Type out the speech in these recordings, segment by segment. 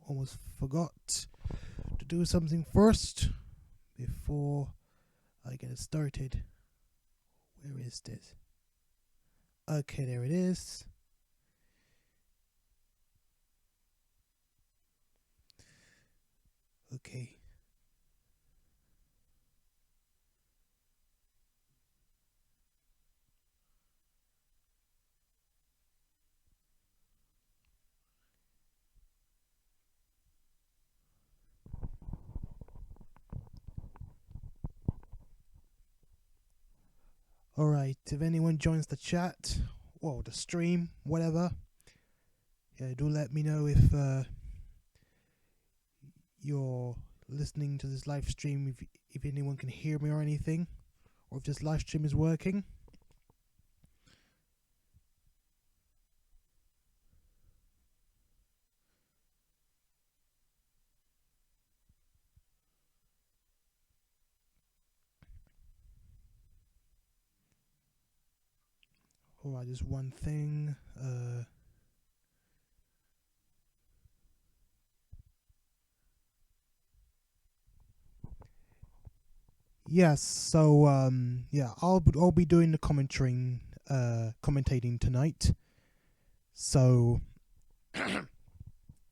almost forgot to do something first before I get it started. Where is this? Okay, there it is. Okay. Alright, if anyone joins the chat, or the stream, whatever, yeah, do let me know if you're listening to this live stream, if anyone can hear me or anything, or if this live stream is working. Alright, just one thing. Yes, so yeah, I'll be doing the commentating tonight. So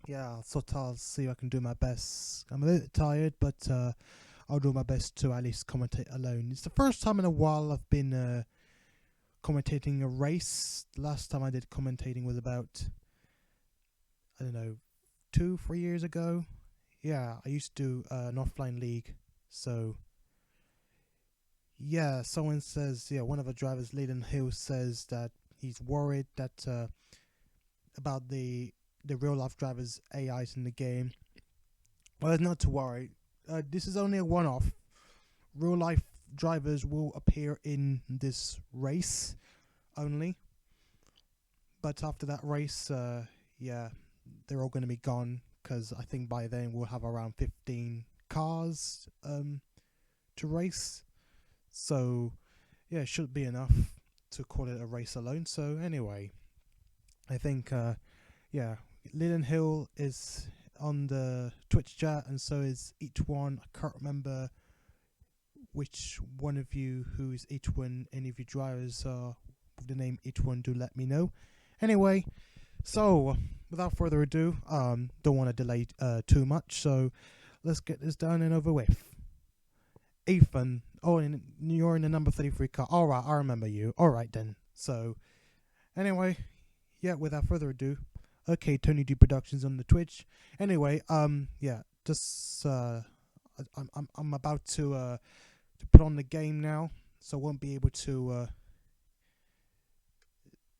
yeah, I'll see if I can do my best. I'm a little tired, but I'll do my best to at least commentate alone. It's the first time in a while I've been commentating a race. The last time I did commentating was about, I don't know, 2-3 years ago. Yeah, I used to do an offline league. So yeah, someone says, yeah, one of the drivers, Leland Hill, says that he's worried that about the real life drivers' AIs in the game. Well, not to worry. This is only a one-off. Real life drivers will appear in this race only. But after that race, yeah, they're all going to be gone, because I think by then we'll have around 15 cars to race. So yeah, it should be enough to call it a race alone. So anyway, I think yeah, Leland Hill is on the Twitch chat, and so is each one. I can't remember which one of you who is each one. Any of you drivers with the name each one, do let me know. Anyway, so without further ado, don't want to delay too much, so let's get this done and over with. Ethan, you're in the number 33 car. Alright, I remember you. Alright then. So anyway, yeah, without further ado, okay, Tony D Productions on the Twitch. Anyway, yeah, just I'm about to put on the game now, so I won't be able to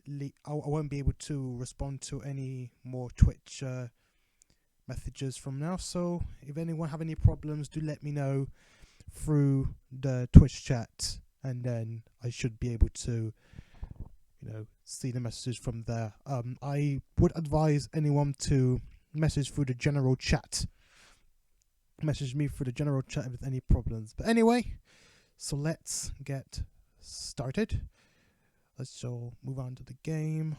I won't be able to respond to any more Twitch messages from now. So if anyone have any problems, do let me know through the Twitch chat, and then I should be able to, see the messages from there. I would advise anyone to message through the general chat. Message me through the general chat with any problems. But anyway, so let's get started. Let's move on to the game.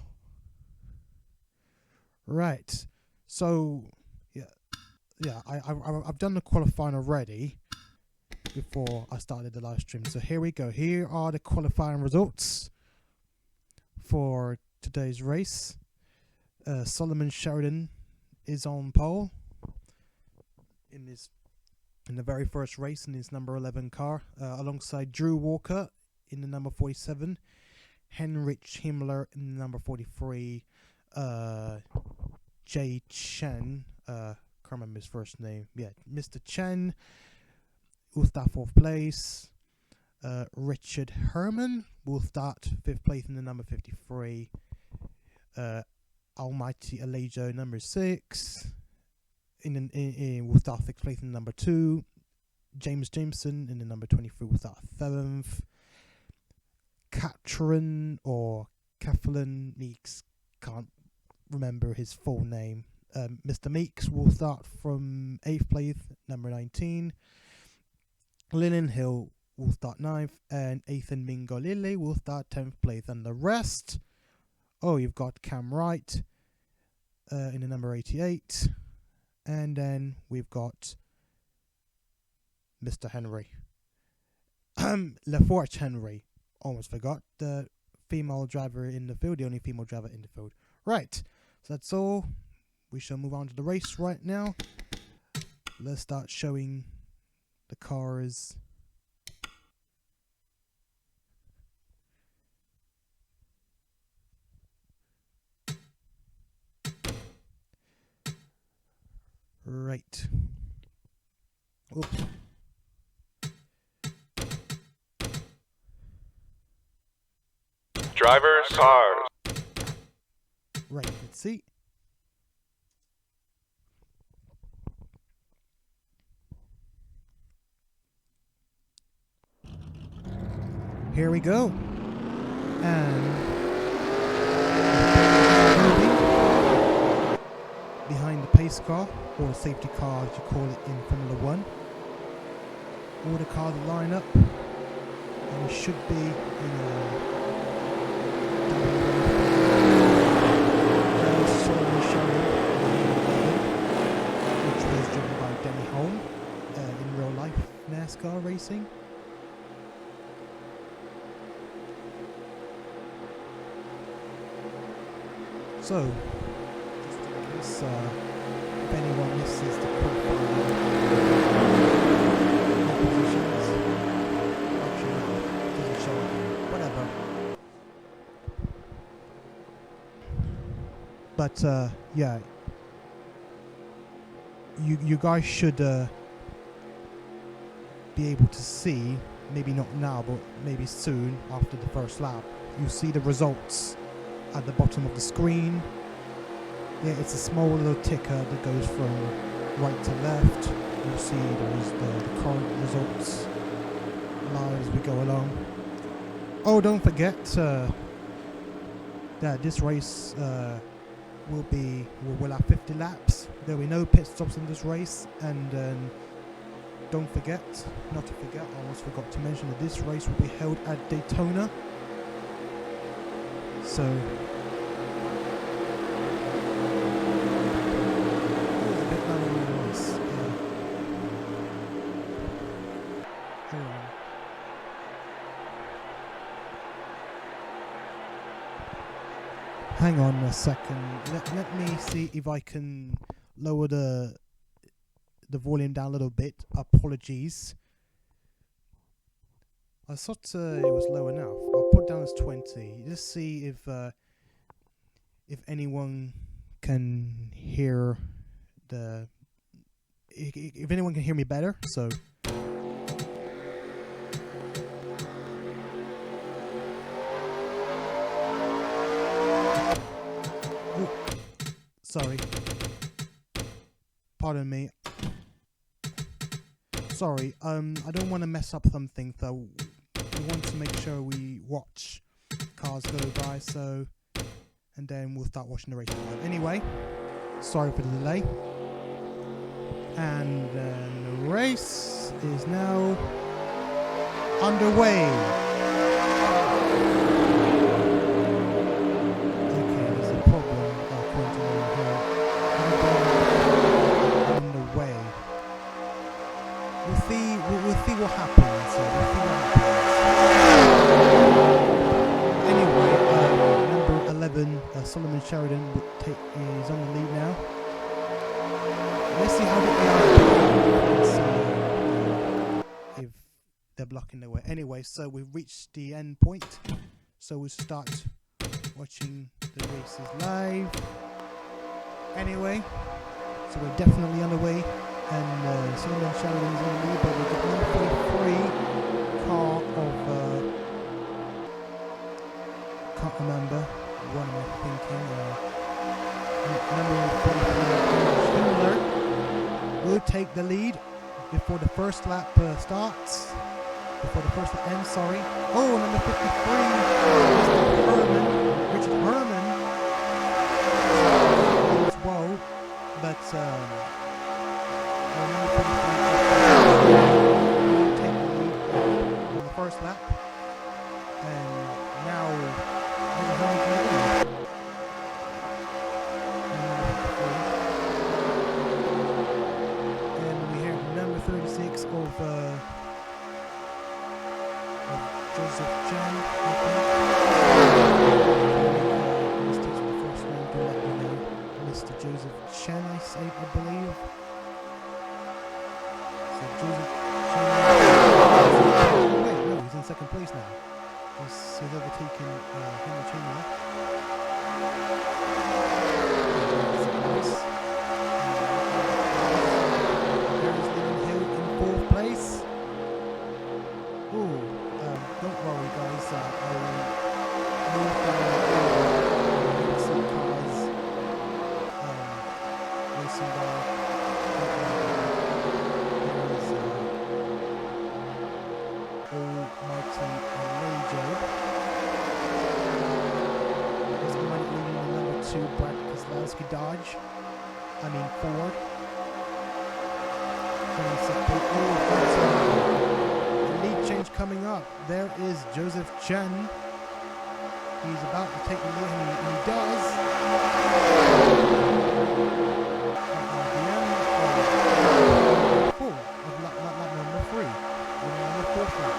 Right. So yeah, I've done the qualifying already before I started the live stream. So here we go. Here are the qualifying results for today's race. Solomon Sheridan is on pole in the very first race in his number 11 car, alongside Drew Walker in the number 47, Heinrich Himmler in the number 43, Jay Chen, can't remember his first name. Yeah, Mr. Chen will start 4th place. Richard Herman will start 5th place in the number 53. Almighty Alejo number 6 will start 6th place in the number 2. James Jameson in the number 23 will start 7th. Katrin or Kathleen Meeks, can't remember his full name. Mr. Meeks will start from 8th place, number 19. Leland Hill will start 9th, and Ethan Mingo Lilly will start 10th place. And the rest, you've got Cam Wright in the number 88, And then we've got Mr. Henry. LaForge Henry. Almost forgot. The female driver in the field. The only female driver in the field. Right. So that's all. We shall move on to the race right now. Let's start showing the cars. Right. Oops. Drivers, cars. Right, let's see. Here we go. And behind the pace car, or safety car as you call it in Formula 1. All the cars line up, and we should be in a which was driven by Denny Holm in real life NASCAR racing. So, just in case if anyone misses the qualifying positions, actually no, doesn't show it, whatever. But yeah, you guys should be able to see, maybe not now, but maybe soon after the first lap, you see the results at the bottom of the screen. Yeah, it's a small little ticker that goes from right to left. You'll see the current results live as we go along. Oh, don't forget that this race will have 50 laps. There will be no pit stops in this race, and don't forget, not to forget, I almost forgot to mention that this race will be held at Daytona. So it was a bit longer than the race. Hang on a second. Let me see if I can lower the volume down a little bit. Apologies. I thought it was low enough. I'll put it down as 20. Just see if anyone can hear if anyone can hear me better. So ooh, sorry. Pardon me. Sorry. I don't want to mess up something, so we want to make sure we watch cars go by, so, and then we'll start watching the race live. Anyway, sorry for the delay. And the race is now underway. Okay, there's a problem pointing over here. Underway. We'll see what happens. Anyway, number 11, Solomon Sheridan is on the lead now. Let's see how they are. If they're blocking their way. Anyway, so we've reached the end point. So we'll start watching the races live. Anyway, so we're definitely on the way. And Solomon Sheridan's on the lead, but we've got number 43 car of can't remember. What am I thinking? Number 43 will take the lead before the first lap starts. Before the first lap ends, sorry. Oh, number 53, Richard Herman as well, but take the lead on the first lap, and now of Joseph Chen, I think. Mistakes with the first name, do let me know. Mr. Joseph Chen, I believe. So Joseph Chen. Wait, no, he's in second place now. He's overtaken Henry Chandler. There's Dylan Hill in fourth place. Ooh, don't worry, guys. I will move down some cars. Racing bar. Almighty Alejo. He's currently leading the number 2 Brad Keselowski Dodge. Ford. The lead change coming up. There is Joseph Chen. He's about to take the lead, and he does. Lap number 3. Number 4 lap.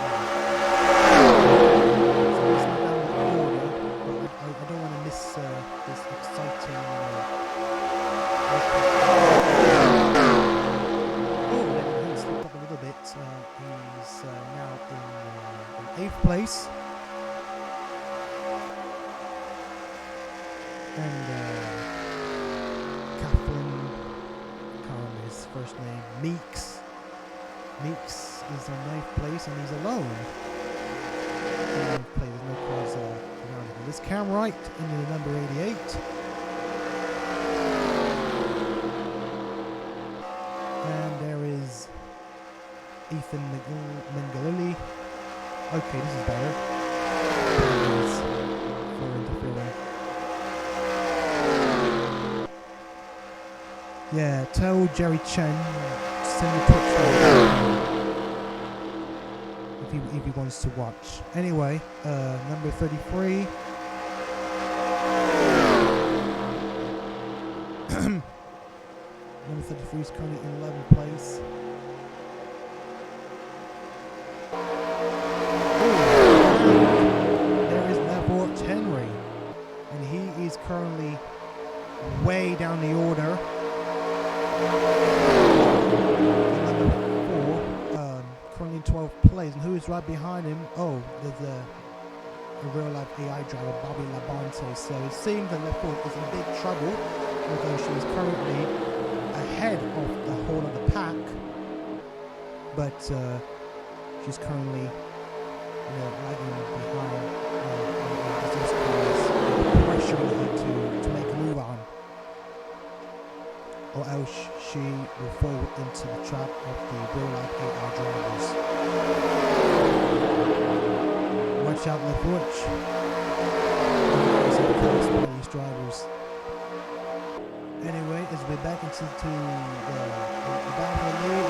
So it's not down the order, but I don't want to miss this exciting. Slipped up a little bit. He's now in 8th place. And Kathleen, can't remember his first name, Meeks is in 9th place, and he's alone. There's no cars around him. This Cam Wright in the number 88. And there is Ethan Mengalili. Okay, this is better. For interfering. Yeah, tell Jerry Chen send the Twitch if he wants to watch. Anyway, number 33. Number 33 is currently in 11th place. There is Lefort Henry, and he is currently way down the order. Number 4, currently in 12th place, and who is right behind him? Oh, there's a real-life AI driver, Bobby Labonte. So it seems that Lefort is in big trouble, although she is currently ahead of the whole of the pack, but she's currently lagging behind those cars, pressuring her to make a move on, or else she will fall into the trap of the real-life AI drivers. Watch out, Lefort. These drivers. Anyway, as we're back into the battle lead,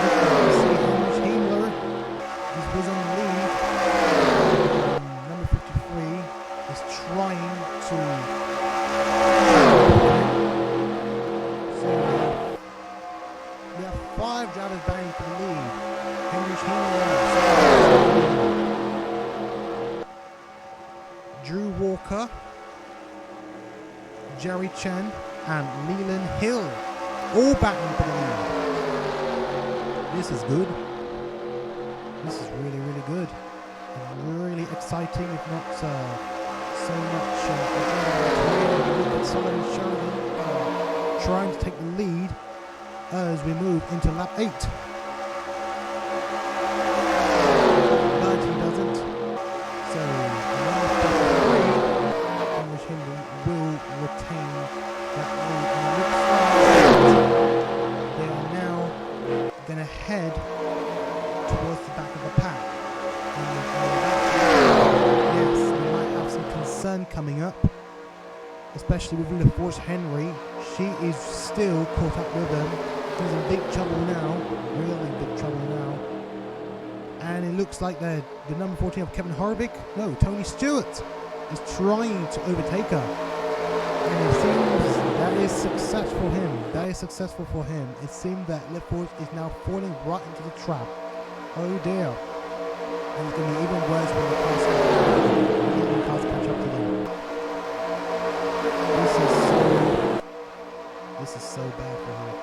and Himmler was on the lead. Number 53 is trying to. So we have 5 drivers battling for the lead. Himmler, Drew Walker, Jerry Chen, and Leland Hill, all battling for the lead. This is good. This is really, really good. And really exciting, if not so much. Sullivan Sheridan trying to take the lead as we move into lap 8. But he doesn't. So lap 3, will retain that lead, and it looks like they are now going to head towards the back of the pack. Yes, we might have some concern coming up, especially with Lefort Henry. She is still caught up with them. She's in big trouble now, really big trouble now. And it looks like the number 14 of Kevin Harvick, no, Tony Stewart, is trying to overtake her. And it seems that is success for him. That is successful for him. It seemed that Leforge is now falling right into the trap. Oh dear. And it's going to be even worse when the cars catch up to them. This is so bad for him.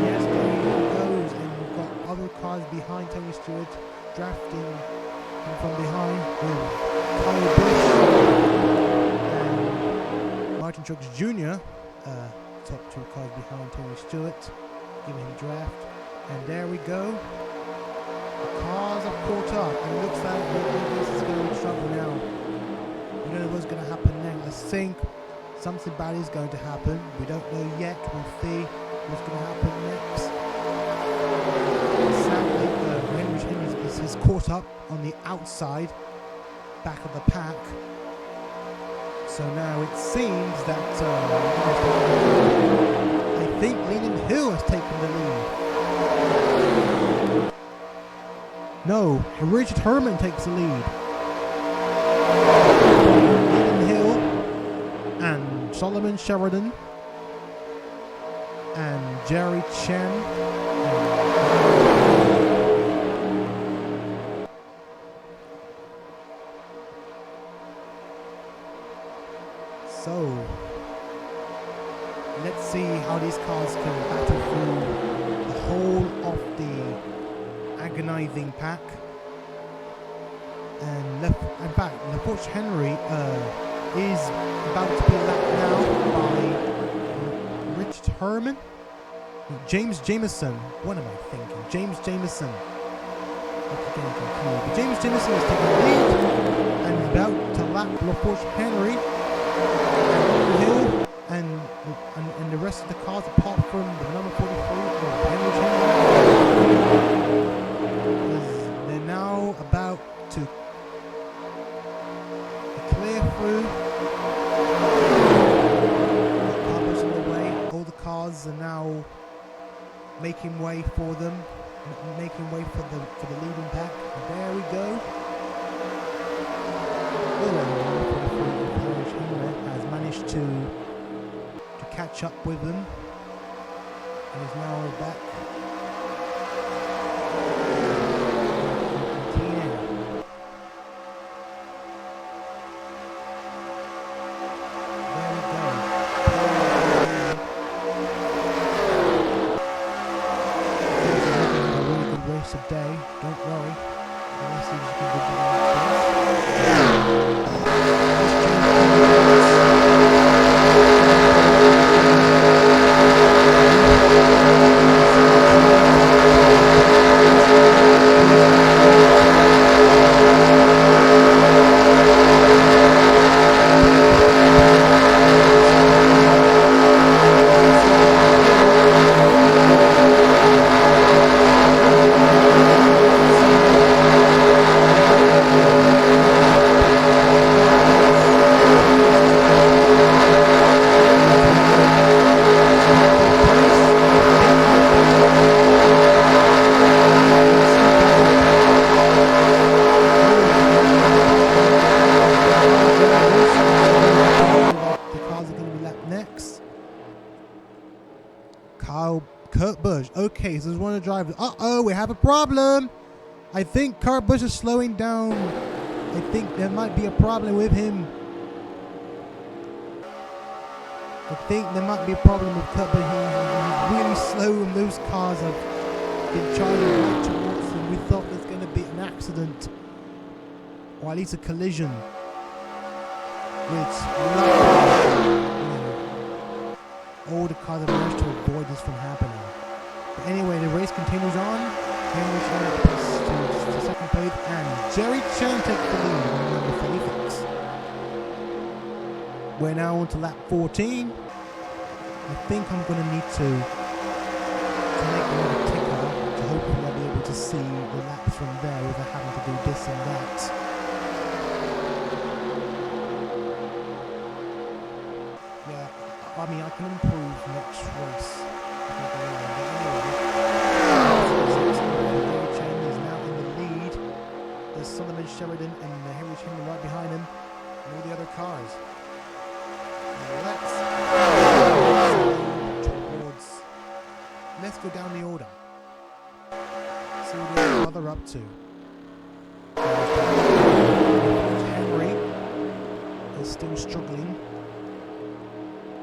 Yes, there he goes, and we've got other cars behind Tony Stewart drafting him from behind with Kyle Busch and Martin Truex Jr. Top two cars behind Tony Stewart, giving him draft. And there we go. The cars have caught up, and it looks like this is going to be trouble now. We don't know what's going to happen next. I think something bad is going to happen. We don't know yet. We'll see what's going to happen next. Sadly, Henry is caught up on the outside, back of the pack. So now it seems that I think Leland Hill has taken the lead. No, Richard Herman takes the lead. Leland Hill and Solomon Sheridan and Jerry Chen. So let's see how these cars can battle through the whole of the agonizing pack. And in fact, Laporte Henry is about to be lapped now by Richard Herman, James Jameson. What am I thinking? James Jameson. But James Jameson is taking the lead and is about to lap Laporte Henry. Hill and the rest of the cars apart from the number 43 they're now about to clear through. The cars in the way. All the cars are now making way for them, making way for the leading pack. And there we go. Has managed to catch up with them and is now back. There we go. A really good race today. Don't worry. Let's see if we can do Kurt Busch. Okay, so there's one of the drivers. Uh-oh, we have a problem. I think Kurt Busch is slowing down. I think there might be a problem with him. I think there might be a problem with Kurt Busch. He's really slow and those cars have been charging right towards him. We thought there's going to be an accident. Or at least a collision. Which, all the cars have managed to avoid this from happening. But anyway, the race continues on. Henry Chen to second place, and Jerry Chen takes the lead on number 36. We're now on to lap 14. I think I'm going to need to make another ticker to hopefully I'll be able to see the laps from there without having to do this and that. I mean, I can improve next race. Henry Chen is now in the lead. There's Solomon Sheridan and Henry Chen right behind him. and all the other cars. Let's go down the order. See what the other up to. Henry is still struggling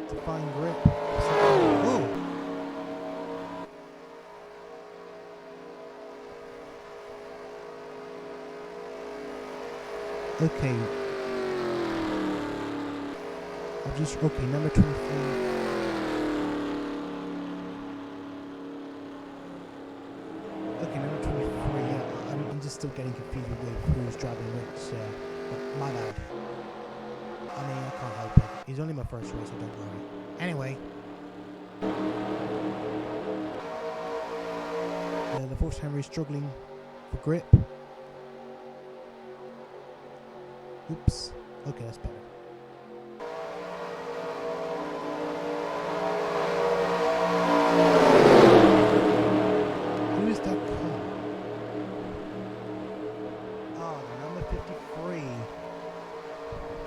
to find grip. Oh. Okay. Okay, number 23. I'm just still getting confused with who's driving which, but my bad. I mean, I can't help it. He's only my first race, so don't worry. Anyway. The Force Henry struggling for grip. Oops. Okay, that's better. Who is that car? Number 53.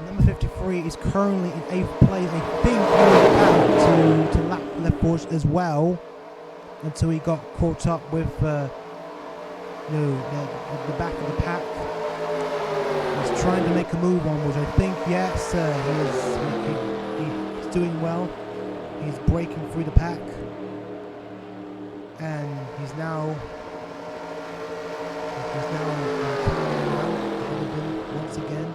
Number 53 is currently in 8th place. I think he was out to lap left force as well until he got caught up with the back of the pack. He's trying to make a move on, which I think, yes, he's doing well. He's breaking through the pack, and he's now coming around once again.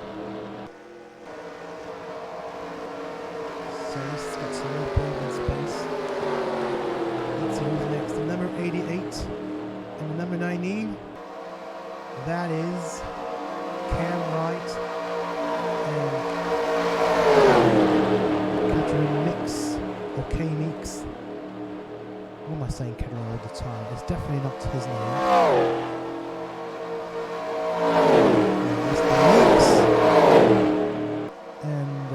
So he's got some more breathing space. Let's see who's next. The number 88 and the number 19. That is Cam Wright and Catherine Mix, or K-Mix. What am I saying Catherine all the time? It's definitely not his name. That's the Mix. And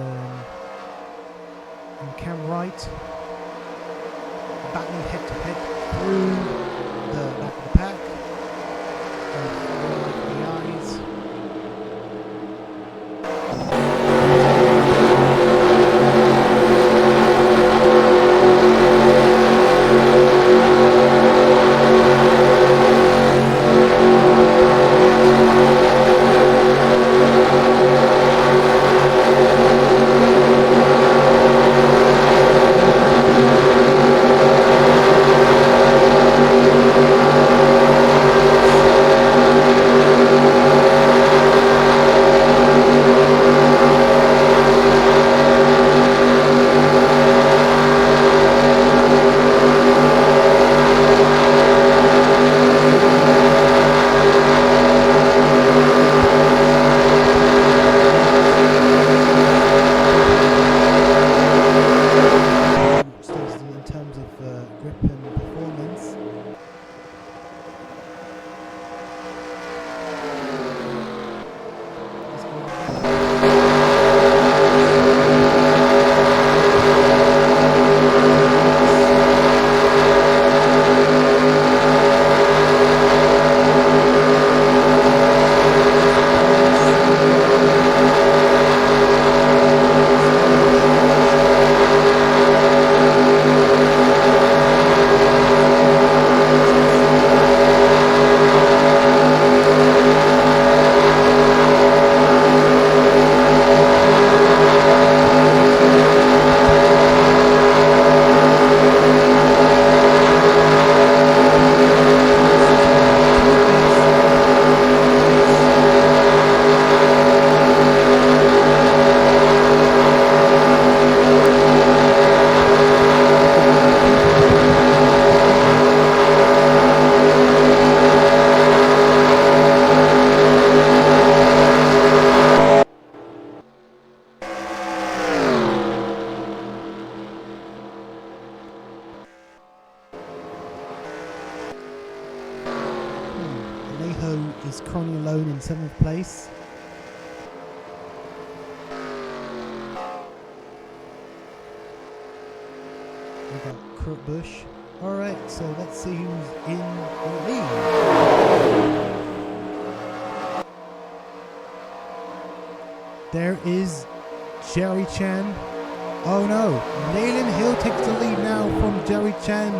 Cam Wright battling head to head through the back of the pack. The eyes. Is currently alone in 7th place. We got Kurt Busch. Alright, so let's see who's in the lead. There is Jerry Chen. Oh no, Leyland Hill takes the lead now from Jerry Chen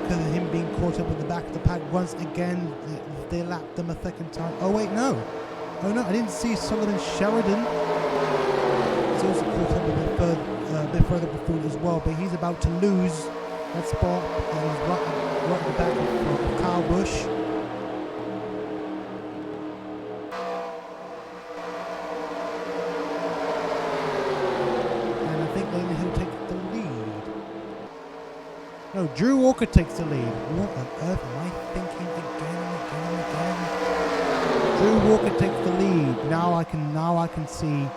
because of him being caught up in the back of the pack once again. They lapped them a second time. Oh wait, no. Oh no, I didn't see Sullivan Sheridan. He's also caught up a bit further before as well, but he's about to lose that spot, and he's right at the back of Kyle Busch. And I think Leyland Hill takes the lead. No, Drew Walker takes the lead. What on earth am I thinking again and again and again? Drew Walker takes the lead. Now I can see,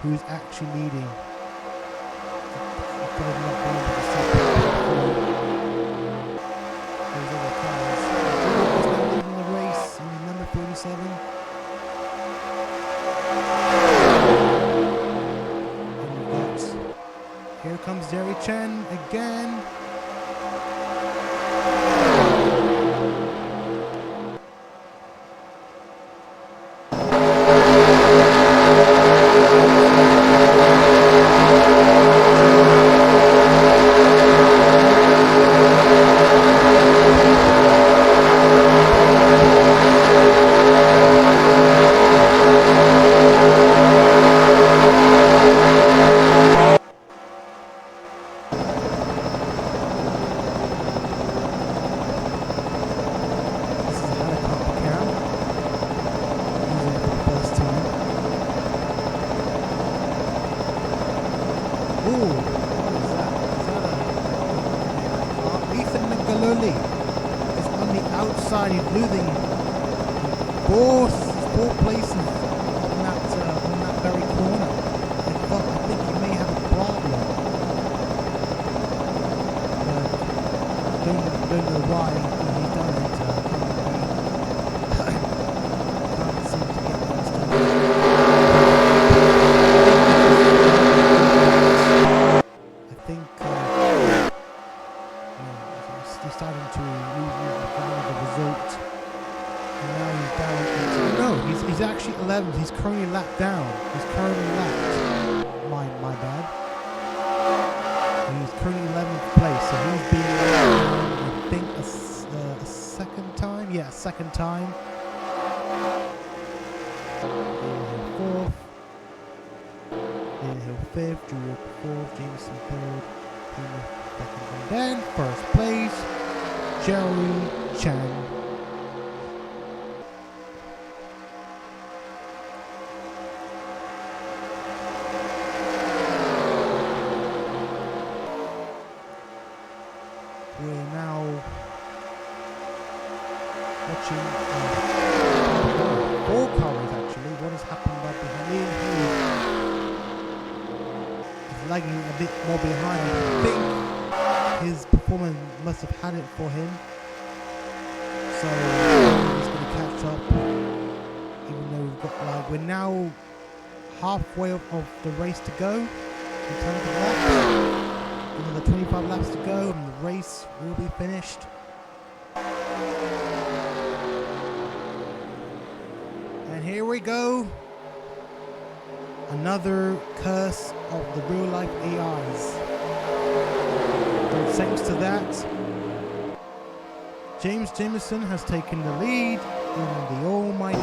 who's actually leading. Those other cars. Drew Walker's now leading the race in number 47. And we've got, here comes Jerry Chen again. Is on the outside. He's losing four places on that very corner. I think he may have a problem. Don't know why he's done it. Can't seem to get those done. I think he's starting to lose the result. And now he's down into, no, he's actually 11th. He's currently lapped down. He's currently lapped. My bad. He's currently 11th place, so he's being lapped down, I think, a second time. Yeah, a second time. Fourth. Hill fifth. Drew Walker fourth. Jameson third. Second, and then first place, Jerry Chen. We're now watching four cars actually. What has happened right behind me? He's lagging a bit more behind. I think his performance must have had it for him. So he's going to catch up. Even though we've got we're now halfway of the race to go in terms of laps. Another 25 laps to go and the race will be finished. And here we go. Another curse of the real life AIs. And thanks to that, James Jameson has taken the lead in the almighty.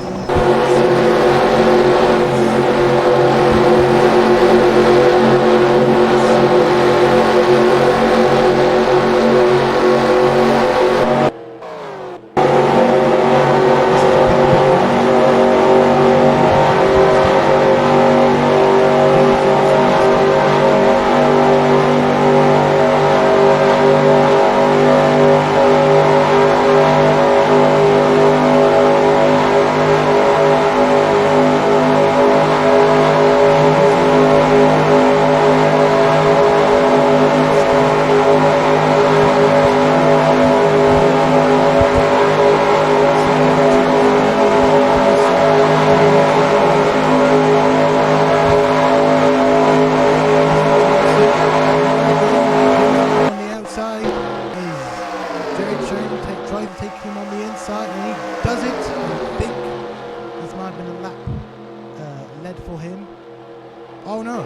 Oh no,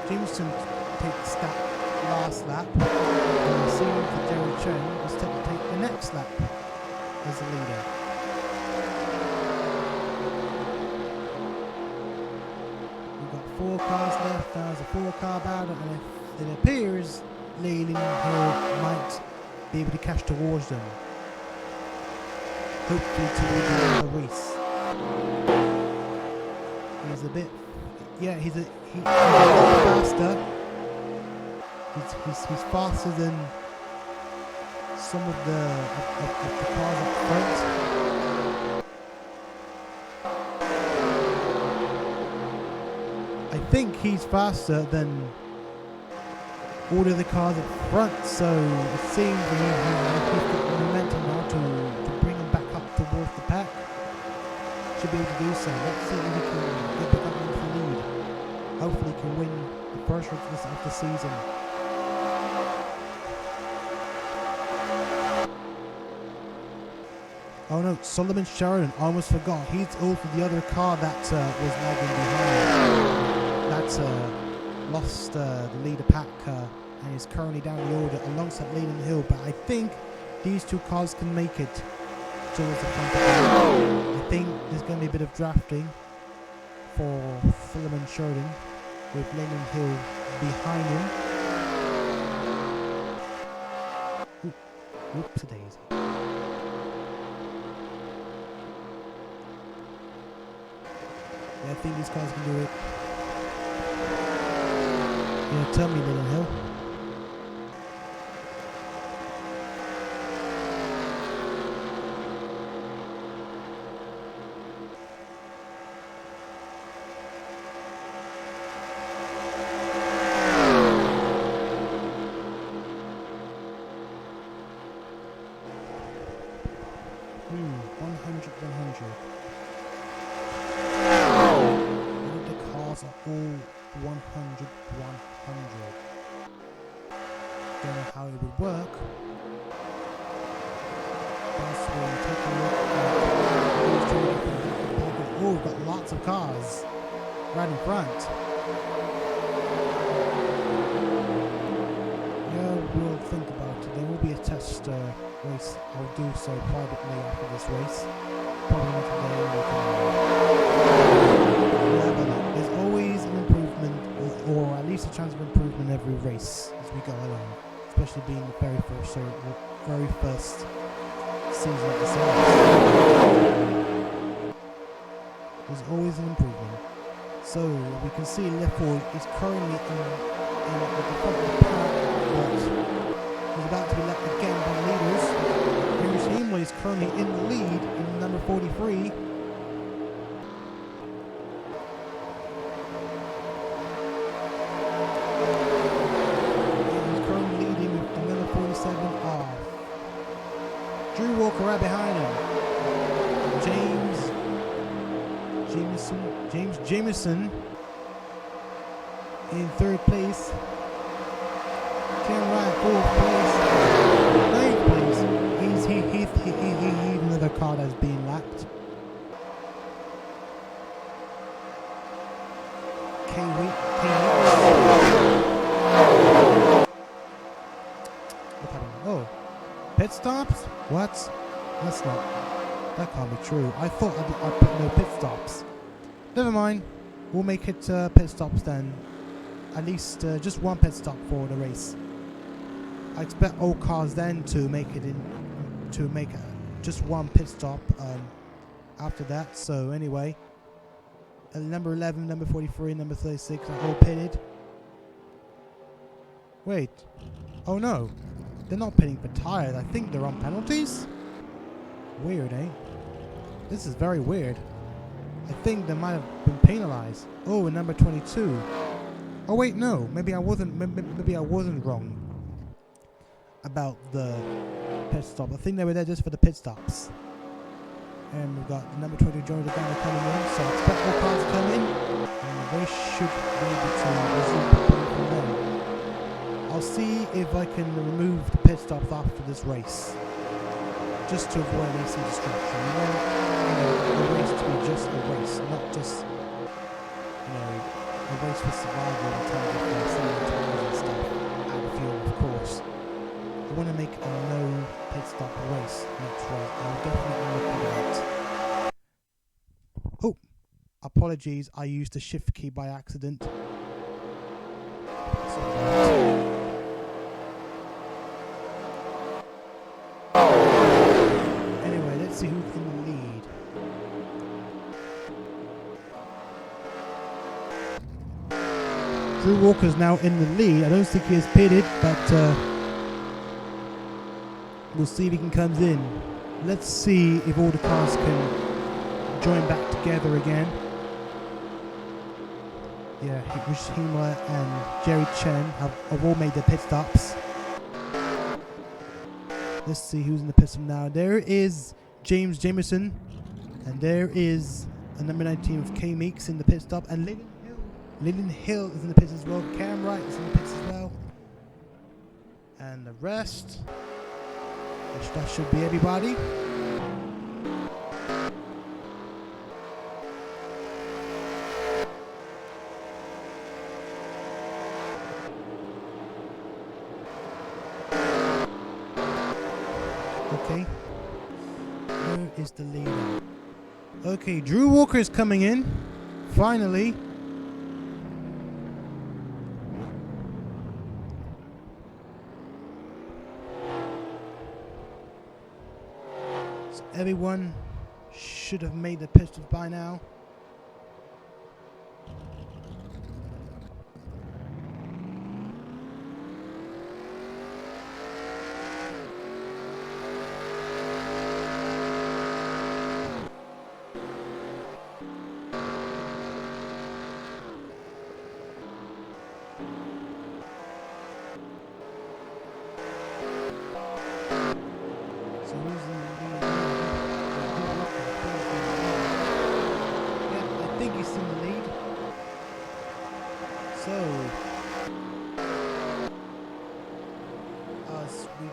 Jameson takes that last lap. And it seems that Jerry Chen is to take the next lap as the leader. We've got 4 cars left. There's a 4-car battle, and it appears Leyland Hill might be able to catch towards them. Hopefully to win the race. He's a bit, yeah, he's faster. He's faster than some of the cars up front. I think he's faster than all of the cars up front, so it seems that he's got the momentum now to bring him back up towards the pack. Should be able to do so. Let's see if he can get back up into the lead. Hopefully he can win the first race of the season. Oh no, Solomon Sheridan, almost forgot. He's also the other car that was lagging behind. That lost the leader pack and is currently down the order alongside Leyland Hill. But I think these 2 cars can make it towards the front of the line. I think there's going to be a bit of drafting for Solomon Sheridan with Leyland Hill behind him. Whoopsie-daisy. I think these cars can do it. Yeah, tell me, Leyland Hill. Don't know how it would work. First we'll take a look at oh, we've got lots of cars right in front. Yeah, we'll think about it. There will be a test race. I'll do so privately after this race. Probably not today or tomorrow. There's always an improvement, or at least a chance of improvement every race as we go along. Especially being the very first season of the series. There's always an improvement. So we can see Lefort is currently in the front of the pack, but he's about to be left again by leaders. Here's Hemway is currently in the lead in number 43. Right behind him, James Jameson in 3rd place. Ken Wright 4th place. 9th place. He's another car that's being lapped. What happened? Oh, pit stops? What? That can't be true. I thought I put no pit stops. Never mind. We'll make it pit stops then. At least just 1 pit stop for the race. I expect all cars then to make just 1 pit stop after that. So anyway, number 11, number 43, number 36 are all pitted. Wait. Oh no. They're not pitting for tires. I think they're on penalties. Weird, eh? This is very weird. I think they might have been penalized. Oh, and number 22. Oh wait, no. Maybe I wasn't wrong about the pit stop. I think they were there just for the pit stops. And we've got number 22 Johnny Daytona coming in. So I expect all cars to come in, and they should be able to resume from there. I'll see if I can remove the pit stops after this race, just to avoid racing distraction. You know, the race to be just a race, not just, a a race for survival in terms of saving tires and stuff, and fuel, of course. I want to make a no pit stop race next race. I'll definitely look at that. Oh, apologies. I used the shift key by accident. Anyway, let's see who's in the lead. Drew Walker's now in the lead. I don't think he has pitted, but we'll see if he can come in. Let's see if all the cars can join back together again. Yeah, Rich Himmler and Jerry Chen have all made their pit stops. Let's see who's in the pit stop now. There is James Jameson, and there is a number 19 of K Meeks in the pit stop, and Lillian Hill is in the pits as well. Cam Wright is in the pits as well, and the rest. That should be everybody. Okay. Where is the leader? Okay, Drew Walker is coming in. Finally. So everyone should have made the pit stop by now.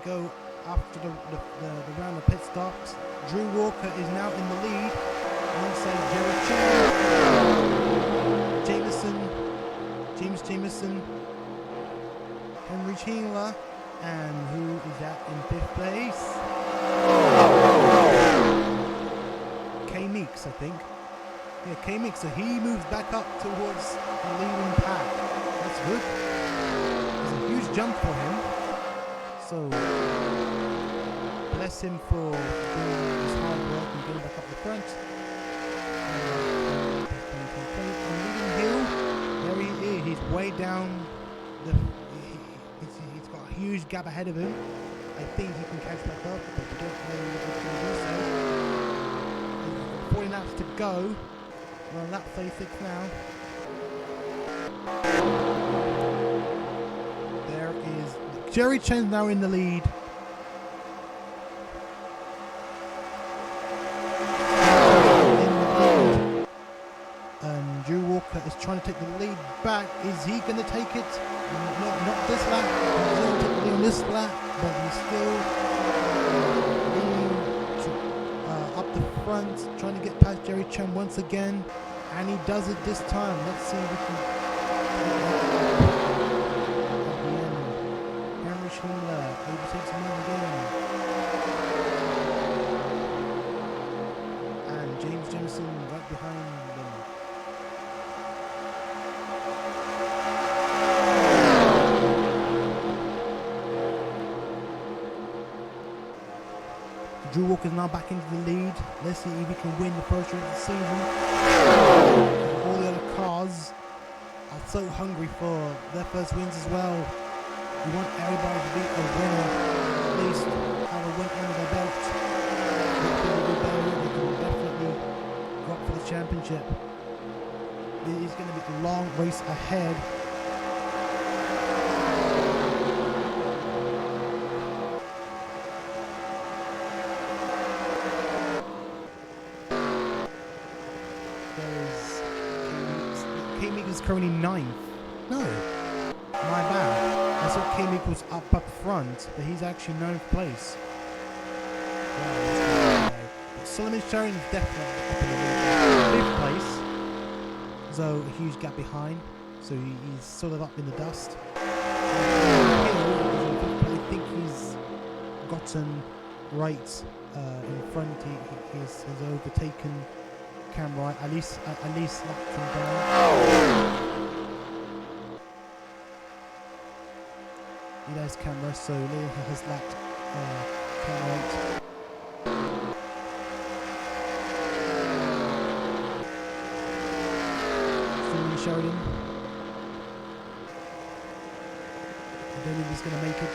Go after the round of pit stops. Drew Walker is now in the lead. Alongside Jared Jameson, James Jameson, Henry Himmler, and who is that in fifth place? K Meeks, I think. Yeah, K Meeks. So he moves back up towards the leading pack. That's good. It's a huge jump for him. So, bless him for doing his hard work and getting back up the front. And Hill, there he is. He's way down. He's got a huge gap ahead of him. I think he can catch back up, but we don't know if he's going to do so. 40 laps to go. We're on lap 36 now. Jerry Chen's now in the lead. And Drew Walker is trying to take the lead back. Is he going to take it? Not this lap. He's going to take the lead on this lap, but he's still leading up the front, trying to get past Jerry Chen once again. And he does it this time. Let's see if we can. Overtakes him again. And James Jameson right behind them. Drew Walker's now back into the lead. Let's see if he can win the first race of the season. All the other cars are so hungry for their first wins as well. We want everybody to be a winner, at least have a win under their belt. Hopefully they can definitely go up for the championship. It is going to be a long race ahead. K Meeks is currently 9th. No, my bad. I thought K Meeks was up front, but he's actually 9th place. Yeah, but Solomon Sharon is definitely up in the 5th place. So a huge gap behind. so he's sort of up in the dust. I think he's gotten right in front. He has overtaken Cameron, at least lapped him down. He has camera, so Leon has lapped Cameron. Sheridan. I don't think he's going to make it.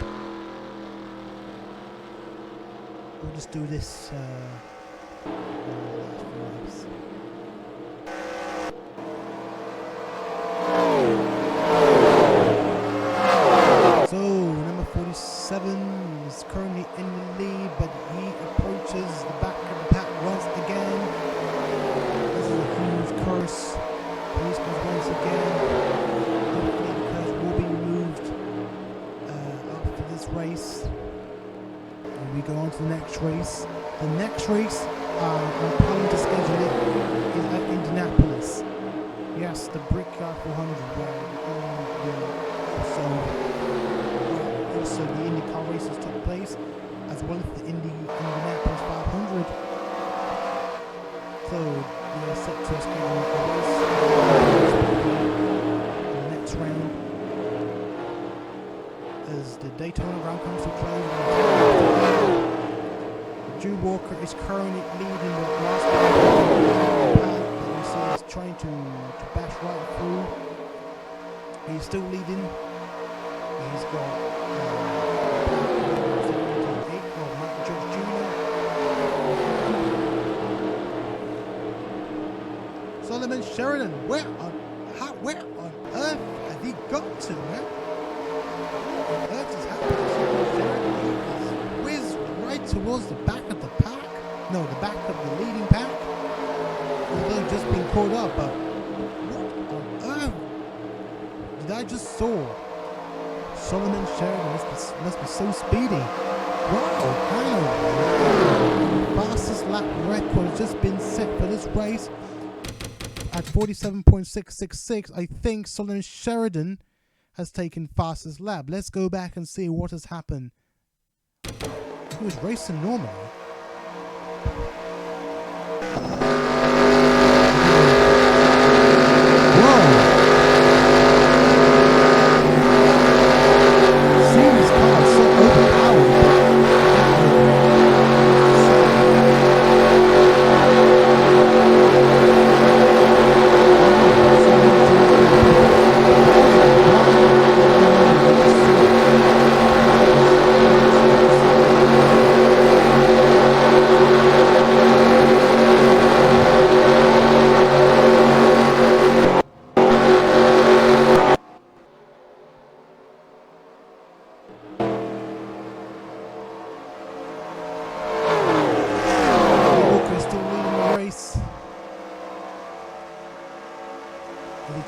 We'll just do this. So, number 47 is currently in the lead, but he approaches the back of the pack once again. This is a huge curse. Police cars once again. Hopefully the curse will be removed after this race. And we go on to the next race. The next race, I'm planning to schedule it, is at Indianapolis. Yes, the Brickyard 400, also the IndyCar races took place, as well as the Indianapolis 500. So we are set to schedule a race in the next round as the Daytona round comes to close. Drew Walker is currently leading the last path, but you see he's trying to bash right through. He's still leading. He's got Michael George Jr. Solomon Sheridan, where on earth has he got to, man? What on earth is happening to Sheridan? He is whizzed right towards the back of the pack. No, the back of the leading pack. Although just been caught up, but what on earth did I just saw? Solomon Sheridan must be so speedy. Wow, fastest lap record has just been set for this race. At 47.666, I think Solomon Sheridan has taken fastest lap. Let's go back and see what has happened. He was racing normally. Seems car is so overpowered.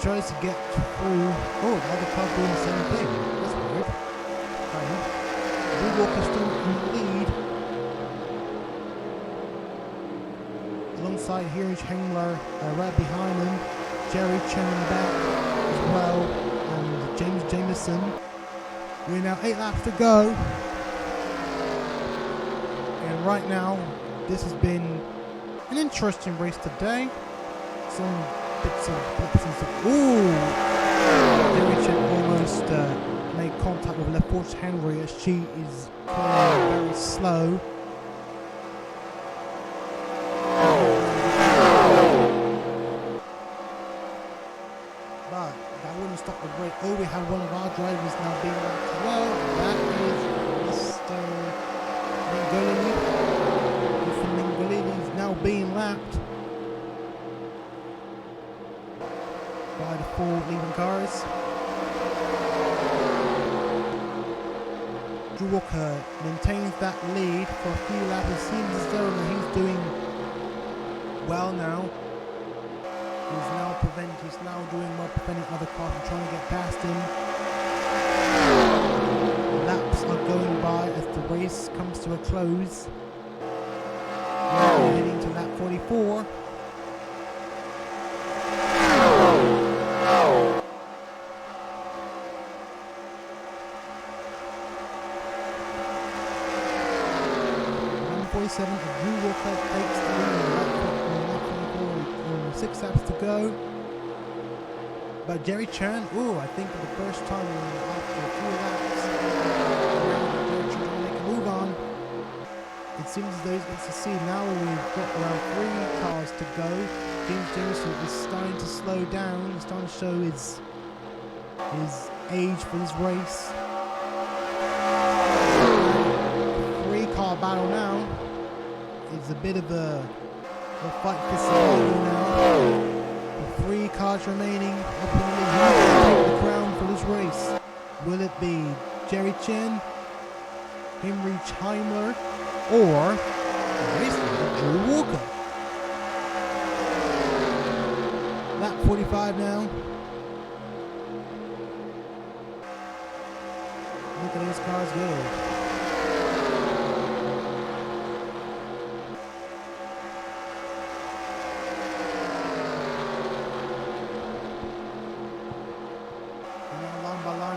Tries to get through. Oh, the other car doing the same thing. That's weird. Blue Walker still in the lead. Alongside here is Hengler right behind him. Jerry Chen in the back as well. And James Jameson. We're now 8 laps to go. And right now, this has been an interesting race today. Some bits and stuff. Ooh! Richard almost made contact with left force Henry as she is playing very slow. But that wouldn't stop the break. Oh, we have one of our drivers now being lapped as well. That is Mr. Mingolini. Mr. Mingolini is now being lapped by the 4 leading cars. Drew Walker maintains that lead for a few laps. It seems as though he's doing well now. He's now doing well, preventing other cars from trying to get past him. Laps are going by as the race comes to a close. We're heading to lap 44. 47, and Drew Walker takes the lead on lap 24, 6 laps to go. But Jerry Chan, I think for the first time after a few laps, Jerry Chan trying to make a move on. It seems as though he's going to see now we've got around 3 cars to go. James Jameson is starting to slow down. He's starting to show his age for this race. 3-car battle now. It's a bit of a fight for survival now. With 3 cars remaining up in the lead, who's going to take the crown for this race? Will it be Jerry Chen, Henry Heimler, or race leader Drew Walker? Lap 45 now. Look at these cars go.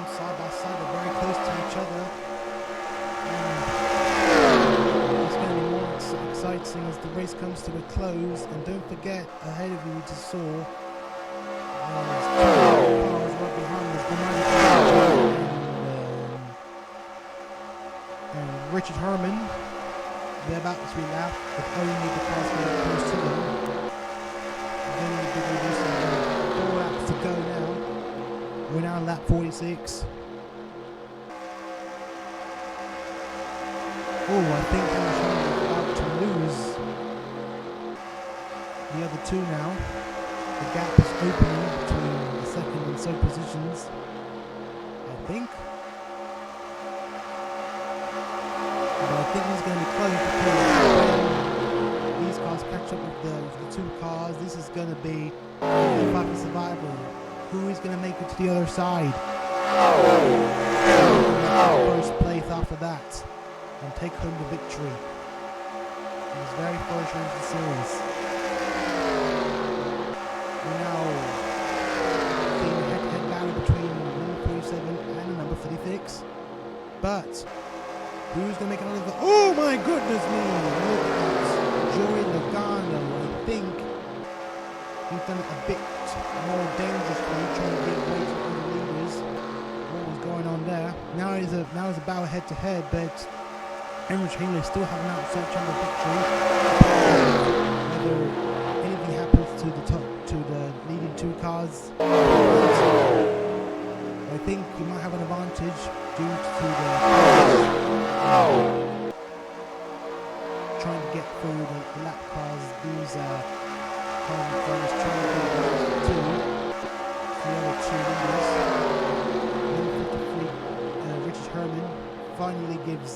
Side by side, they're very close to each other. It's going to be more exciting as the race comes to a close. And don't forget, ahead of you, you just saw there's 2 cars right behind us, and Richard Herman. They're about to be lapped, if only the cars get close to them. Then we'll be reducing 4 laps to go now. We're now on lap 46. I think they're about to lose the other 2 now. The gap is opening between the second and third positions, I think. But I think he's going to be close because when these cars catch up with the 2 cars, this is going to be a fight for survival. Who is going to make it to the other side? First place after that and take home the victory in his very first race of the series. We're now seeing a head-to-head battle between number 47 and number 36. But who's going to make it out of the... Oh my goodness me! Look at Joey Logano. I think he's done it a bit more dangerous when trying to get away from the leaders. What was going on there? Now is a battle head to head, but Henry Heimler still have an outside chance of victory. Whether anything happens to the leading 2 cars, I think he might have an advantage due to the trying to get through the lap cars. These drivers trying to get to the other 2 leaders. Number 53, Richard Herman finally gives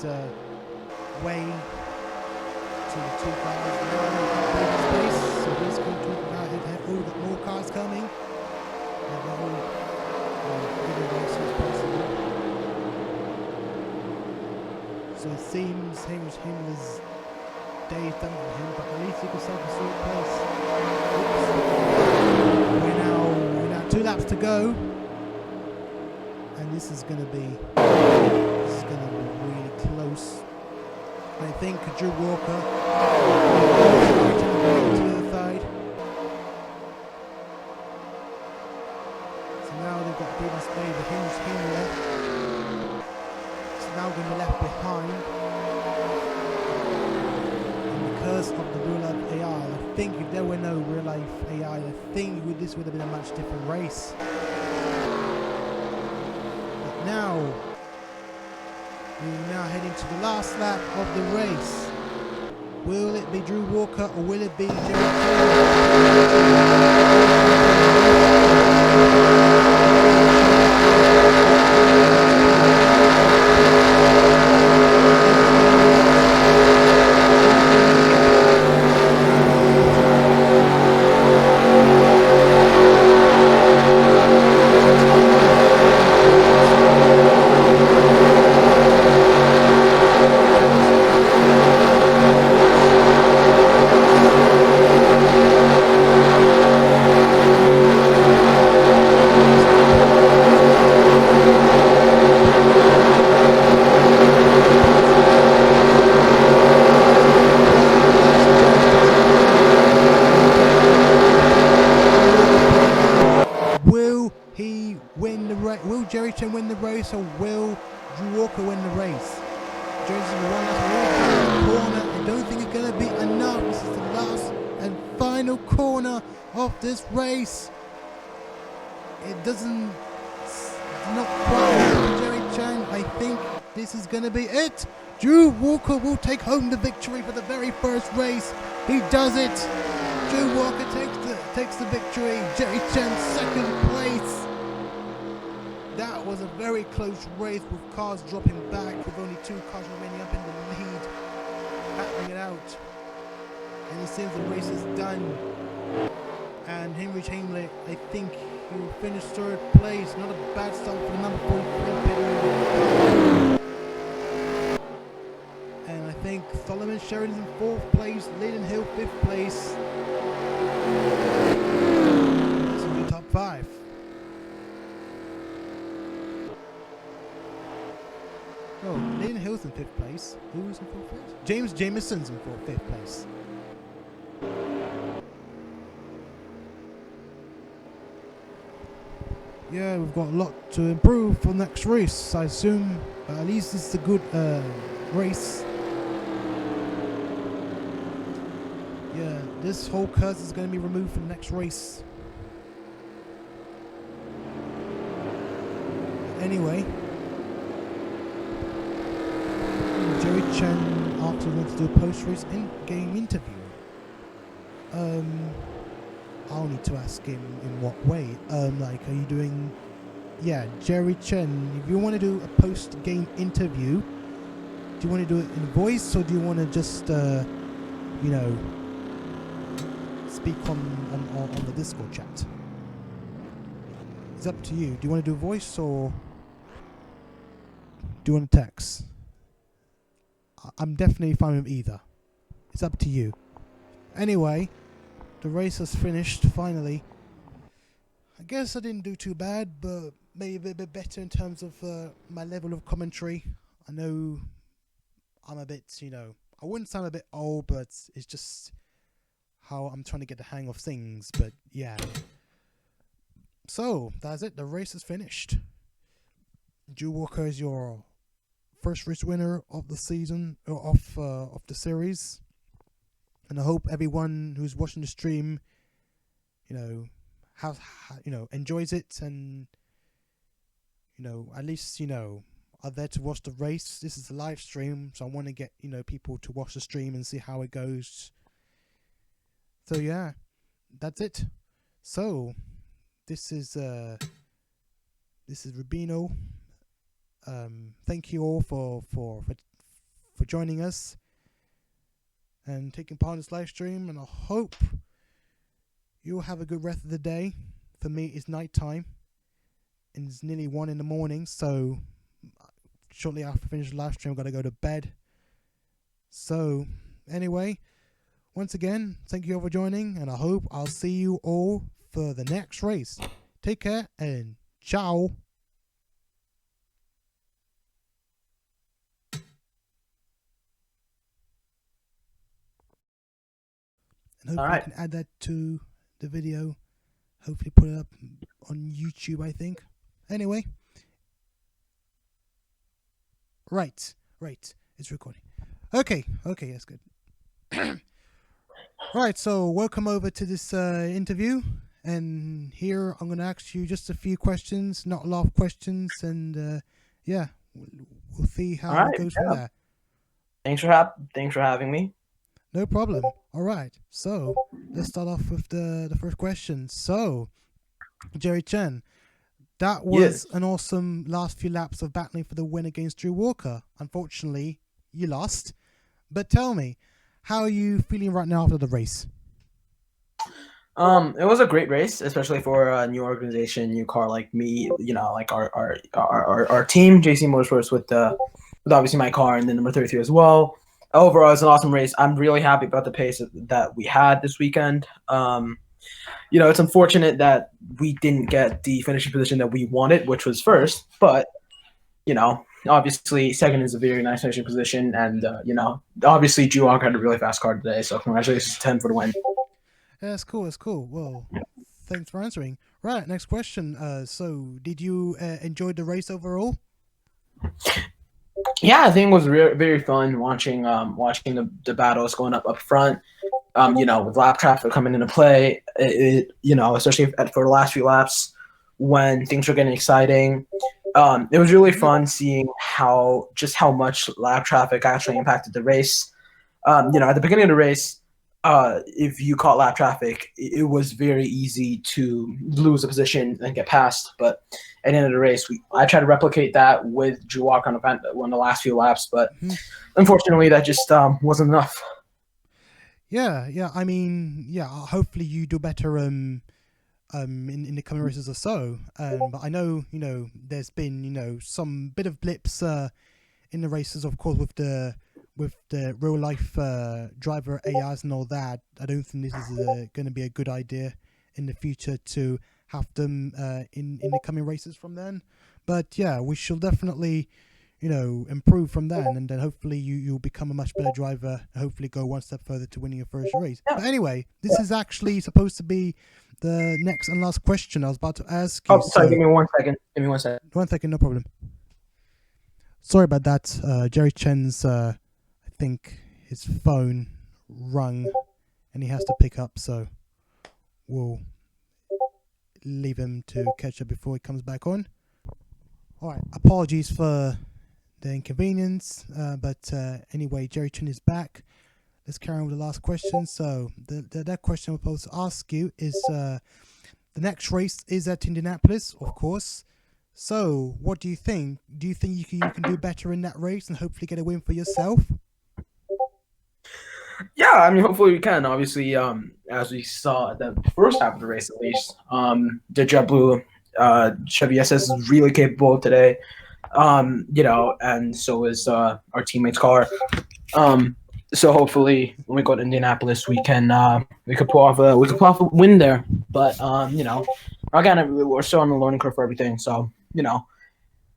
way to the 2 cars. Now in space, so he's going to have more cars coming. And the whole bigger race as possible. So it seems Henry Heimler's day is done for him, but at least he can save a third place. We're now 2 laps to go, and this is going to be really close. I think Drew Walker to the other side. So now they've got Bruno Spade, the Henry Heimler. So now going to be left behind. And because of the real life AI, I think if there were no real life AI, I think this would have been a much different race. But now, we're now heading to the last lap of the race. Will it be Drew Walker or will it be Jerry he win the race? Will Jerry Chen win the race, or will Drew Walker win the race? Jones in the one last corner. I don't think it's going to be enough. This is the last and final corner of this race. It doesn't, not quite for Jerry Chen. I think this is going to be it. Drew Walker will take home the victory for the very first race. He does it. Drew Walker takes the victory. Jerry Chen second place. That was a very close race with cars dropping back, with only 2 cars remaining up in the lead, battling it out. And it seems the race is done. And Henry Chamberlain, I think he will finish 3rd place. Not a bad start for the number 4 pit. And I think Solomon Sheridan's in 4th place, Leighton Hill 5th place. This will be top 5. Oh, Leighton Hill's in 5th place. Who's in 4th place? James Jameson's in 5th place. Yeah, we've got a lot to improve for the next race, I assume. But at least it's a good race. Yeah, this whole curse is going to be removed for the next race. Anyway, Jerry Chen after wants to do a post-race in-game interview. I'll need to ask him in what way. Like, are you doing? Yeah, Jerry Chen. If you want to do a post-game interview, do you want to do it in voice, or do you want to just, you know, speak on the Discord chat? It's up to you. Do you want to do a voice, or do you want to text? I'm definitely fine with either. It's up to you. Anyway, the race has finished finally. I guess I didn't do too bad, but maybe a bit better in terms of my level of commentary. I know I'm a bit, you know, I wouldn't sound a bit old, but it's just how I'm trying to get the hang of things. But yeah. So that's it. The race is finished. Drew Walker is your first race winner of the season, or of the series. And I hope everyone who's watching the stream, you know, enjoys it, and, you know, at least, you know, are there to watch the race. This is a live stream, so I want to get, you know, people to watch the stream and see how it goes. So yeah, that's it. So this is Rubino. Thank you all for joining us and taking part in this live stream, and I hope you'll have a good rest of the day. For me, it's night time, and it's nearly 1 in the morning, so shortly after I finish the live stream, I've got to go to bed. So anyway, once again, thank you all for joining, and I hope I'll see you all for the next race. Take care, and ciao. And hopefully I can add that to the video. Hopefully put it up on YouTube, I think. Anyway. Right. It's recording. Okay, that's good. Right, so welcome over to this interview. And here I'm going to ask you just a few questions, not a lot of questions. And yeah, we'll see how it goes from there. Thanks for having me. No problem. All right. So let's start off with the first question. So, Jerry Chen, that was an awesome last few laps of battling for the win against Drew Walker. Unfortunately, you lost. But tell me, how are you feeling right now after the race? It was a great race, especially for a new organization, new car like me. You know, like our team, JC Motorsports, with obviously my car and then number 33 as well. Overall, it's an awesome race. I'm really happy about the pace that we had this weekend. You know, it's unfortunate that we didn't get the finishing position that we wanted, which was first. But, you know, obviously second is a very nice finishing position. And, you know, obviously Drew had a really fast car today. So congratulations to him for the win. Yeah, that's cool. Well, thanks for answering. Right, next question. So did you enjoy the race overall? Yeah, I think it was very fun watching the battles going up front. With lap traffic coming into play, especially for the last few laps when things were getting exciting. It was really fun seeing how much lap traffic actually impacted the race. At the beginning of the race, if you caught lap traffic, it was very easy to lose a position and get passed. But at the end of the race, I tried to replicate that with Drew Walker on the last few laps, but unfortunately, that just wasn't enough. Yeah. I mean, yeah. Hopefully, you do better. In the coming races or so. But I know there's been some bit of blips in the races, of course, with the real life driver AIs and all that. I don't think this is going to be a good idea in the future to have them in the coming races from then. But yeah, we shall definitely improve from then, and then hopefully you'll become a much better driver, and hopefully go one step further to winning your first race. But anyway, this is actually supposed to be the next and last question I was about to ask you. Oh, sorry, give me 1 second. 1 second, no problem. Sorry about that. Jerry Chen's, I think his phone rung and he has to pick up, so we'll leave him to catch up before he comes back on. Alright, apologies for the inconvenience, but anyway, Jerry Chen is back. Let's carry on with the last question. So that question we're supposed to ask you is the next race is at Indianapolis, of course. So what do you think? Do you think you can do better in that race and hopefully get a win for yourself? Yeah, I mean, hopefully we can. Obviously, as we saw at the first half of the race, at least, the JetBlue Chevy SS is really capable today. And so is our teammate's car. So hopefully when we go to Indianapolis, we can pull off a win there. But again, we're still on the learning curve for everything. So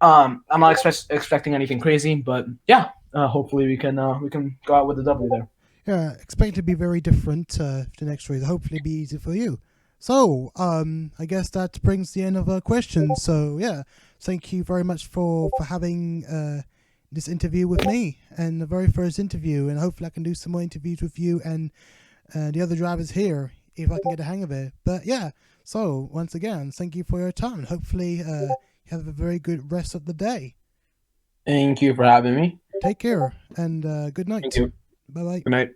I'm not expecting anything crazy, but yeah, hopefully we can go out with a W there. Yeah, expect it to be very different the next race. Hopefully be easy for you. So, I guess that brings the end of our questions. So, yeah, thank you very much for having this interview with me and the very first interview. And hopefully I can do some more interviews with you and the other drivers here if I can get the hang of it. But, yeah, so once again, thank you for your time. Hopefully you have a very good rest of the day. Thank you for having me. Take care and good night. Thank you. Bye-bye. Good night.